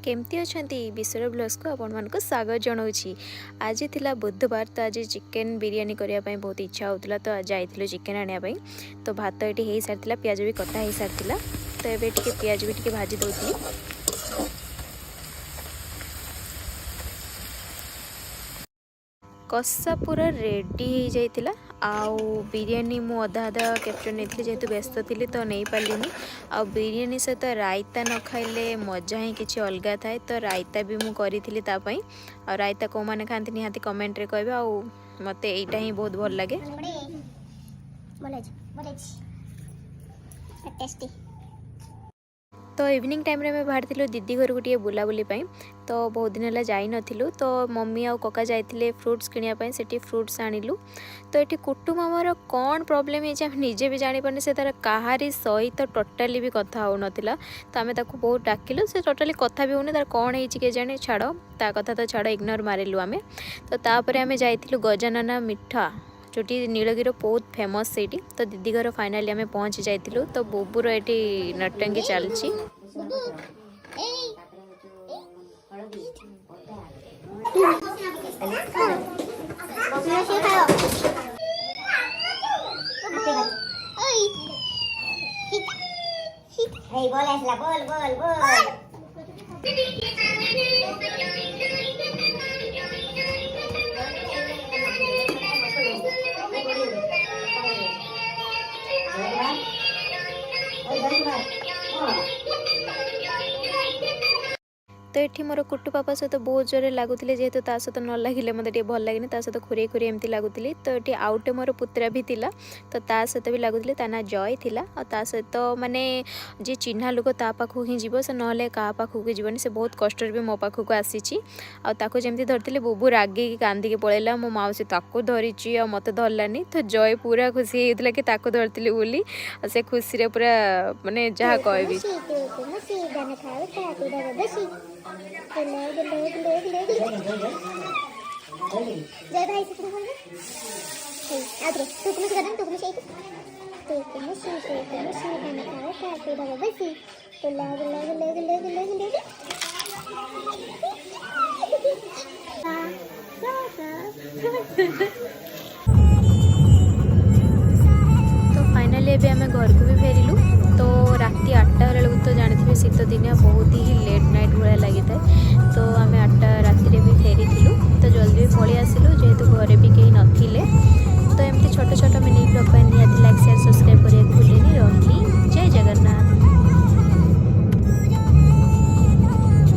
केमती अच्छा विश्वर ब्लॉग्स को आपण मानक स्वागत जनाऊँगी। आज थिला बुधवार तो आज चिकेन बिरियानी करने बहुत इच्छा होता तो आज जाइलु चिकेन आने तो भात ये हो सारी पियाज भी कटा हो सारी तो ये पियाज भी टे भाजी दूसरी। कषा पूरा रेडी हो जाइतिला आउ बिरियानी मु अधा अधा कैप्चर नहीं जेहेतु व्यस्त थी तो नहीं पार्लिनी। आ बिरियानी सहित रायता न खाइले मजा ही किसी अलग थाए तो रायता भी मु करी आ रायता को मैंने खाती निहाती कमेंट रे कहबे आ मते एटा ही बहुत भल लगे। तो इवनिंग टाइम रे मैं बाहर थिलु दीदी घर गोटे बुलाबुली तो बहुत दिन है जाई नथिलु तो मम्मी आ कका जाइथिले फ्रूट्स किनिया सेठी फ्रूट्स आनिलु। तो ये कुटुम आमर कौन प्रोब्लेम है हम निजे भी जानी पारनी से तार कहारी सहित तो टोटाली भी कथा हो नथिला तो आमे ताको बहुत डाकिलु से टोटाली कथा भी होनी तार कौन है के जाने छाड़ ता कथा तो छाड़ इग्नोर मारिलु आमे। तो तापर आमे जाइथिलु गजानना मिठा जोटी नीलगिरी बहुत फेमस से तो दीदी घर फाइनाली आमे पहुँची जाइथिलु तो बुबुर ये नटंगी चलची। तो ये मोर कुट्टू पापा सहित बहुत जोर लगुले जेहेतु ता सहित न लगे मत भल लगे सहित खुरे खुरे एमती लगुली। तो ये आउटे मोर पुत्रा भी थिला तो ता सहित भी लगुले ता ना जय थिला और ता सहित माने जी चिन्हा लोक ता पाखु ही जीव से ना क्या पाखु के जीवनी से बहुत कष्ट भी मो पाखक आसी जमी धरती बुबू रागे कांदिकी पलैला मो माउसी ताको धरी आ मत धरलानी तो जय पूरा खुशी होता कि ताको धरती बोली से खुशी पूरा माने जहाँ कहबी। जय भाई से तुम आदरे तू कुछ करन तू कुछ एक तो कुछ गाना खाओ का पे बाबा बसी तो लाग तो फाइनली एबे हमें घर को भी फेरिलु तो राति 8टा बेलू तो जानी शीत दिन बहुत